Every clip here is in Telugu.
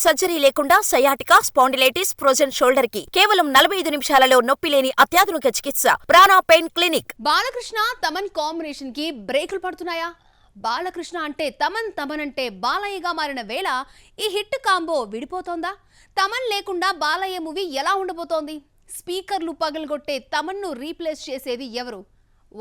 సర్జరీ లేకుండా సయాటికా, స్పాండిలైటిస్, ఫ్రోజన్ షోల్డర్ కి కేవలం 45 నిమిషాలలో నొప్పి లేని అత్యాధునిక చికిత్స ప్రాణ pain clinic. Balakrishna Thaman combination కి బ్రేకులు పడుతున్నాయా? బాలకృష్ణ అంటే తమన్ అంటే బాలయ్యగా మారిన వేళ ఈ హిట్ కాంబో విడిపోతోందా? తమన్ లేకుండా బాలయ్య మూవీ ఎలా ఉండబోతోంది? స్పీకర్లు పగలగొట్టే తమన్ను రీప్లేస్ చేసేది ఎవరు?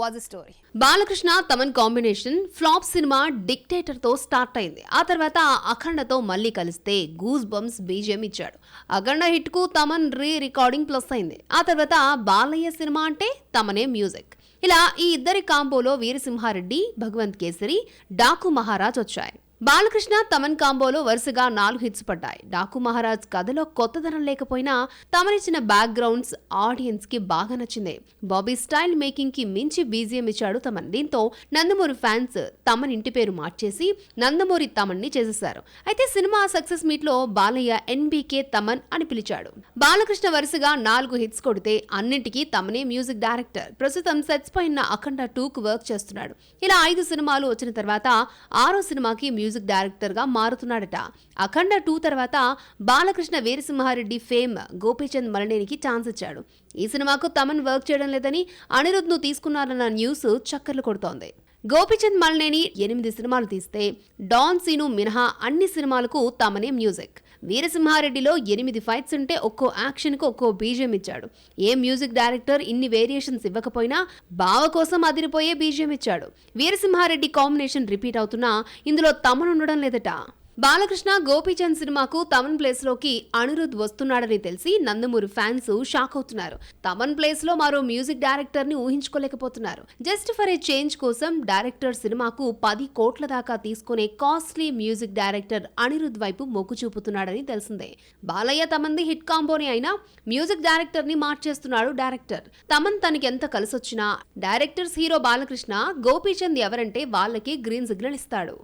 Was story. Balakrishna Thaman combination flop cinema dictator తో స్టార్ట్ అయింది. ఆ తర్వాత అఖండతో మళ్ళీ కలిస్తే గూస్ బంప్స్ బీజిఎం ఇచ్చాడు. అఖండ హిట్ కు తమన్ రికార్డింగ్ ప్లస్ అయింది. ఆ తర్వాత బాలయ్య సినిమా అంటే తమనే మ్యూజిక్. ఇలా ఈ ఇద్దరి కాంబోలో వీరసింహారెడ్డి, భగవంత్ కేసరి, డాకు మహారాజ్ వచ్చాయి. బాలకృష్ణ తమన్ కాంబోలో వరుసగా 4 హిట్స్ పడ్డాయి. డాకు మహారాజ్ కథలో కొత్తదనం లేకపోయినా తమనిచ్చిన బ్యాక్గ్రౌండ్స్ ఆడియన్స్ కి బాగా నచ్చింది. బాబీ స్టైల్ మేకింగ్ కి మించి బీజిఎం ఇచ్చాడు తమన్. దీంతో నందమూరి ఫ్యాన్స్ తమన్ ఇంటి పేరు మార్చేసి నందమూరి తమన్ ని చేసేశారు. అయితే సినిమా సక్సెస్ మీట్ లో బాలయ్య ఎన్బీకే తమన్ అని పిలిచాడు. బాలకృష్ణ వరుసగా 4 హిట్స్ కొడితే అన్నింటికీ తమనే మ్యూజిక్ డైరెక్టర్. ప్రస్తుతం సెట్స్ పైన అఖండ 2కు వర్క్ చేస్తున్నాడు. ఇలా 5 సినిమాలు వచ్చిన తర్వాత 6వ సినిమాకి మ్యూజిక్ డైరెక్టర్ గా మారుతున్నాడట. అఖండ 2 తర్వాత బాలకృష్ణ వీరసింహారెడ్డి ఫేమ్ గోపీచంద్ మలనేనికి ఛాన్స్ ఇచ్చాడు. ఈ సినిమాకు తమన్ వర్క్ చేయడం లేదని అనిరుద్ ను తీసుకున్నారన్న న్యూస్ చక్కర్లు కొడుతోంది. గోపీచంద్ మలనేని 8 సినిమాలు తీస్తే డాన్ సీను మినహా అన్ని సినిమాలకు తమనే మ్యూజిక్. వీరసింహారెడ్డిలో 8 ఫైట్స్ ఉంటే ఒక్కో యాక్షన్ కు ఒక్కో బీజిఎం ఇచ్చాడు. ఏ మ్యూజిక్ డైరెక్టర్ ఇన్ని వేరియేషన్స్ ఇవ్వకపోయినా బావ కోసం అదిరిపోయే బీజిఎం ఇచ్చాడు. వీరసింహారెడ్డి కాంబినేషన్ రిపీట్ అవుతున్నా ఇందులో తమన్ ఉండడం లేదట. బాలకృష్ణ గోపీచంద్ సినిమాకు తమన్ ప్లేస్ లోకి అనిరుద్ వస్తున్నాడని తెలిసి నందమూరి ఫ్యాన్స్ షాక్ అవుతున్నారు. తమన్ ప్లేస్ లో మరో మ్యూజిక్ డైరెక్టర్ ని ఊహించుకోలేకపోతున్నారు. జస్ట్ ఫర్ ఏ చేంజ్ కోసం డైరెక్టర్ సినిమాకు 10 కోట్ల దాకా తీసుకునే కాస్ట్లీ మ్యూజిక్ డైరెక్టర్ అనిరుద్ వైపు మొగ్గు చూపుతున్నాడని తెలిసిందే. బాలయ్య తమన్ది హిట్ కాంబోని అయినా మ్యూజిక్ డైరెక్టర్ ని మార్చేస్తున్నాడు డైరెక్టర్. తమన్ తనకి ఎంత కలిసొచ్చినా డైరెక్టర్స్ హీరో బాలకృష్ణ, గోపీచంద్ ఎవరంటే వాళ్ళకి గ్రీన్ సిగ్నల్ ఇస్తాడు.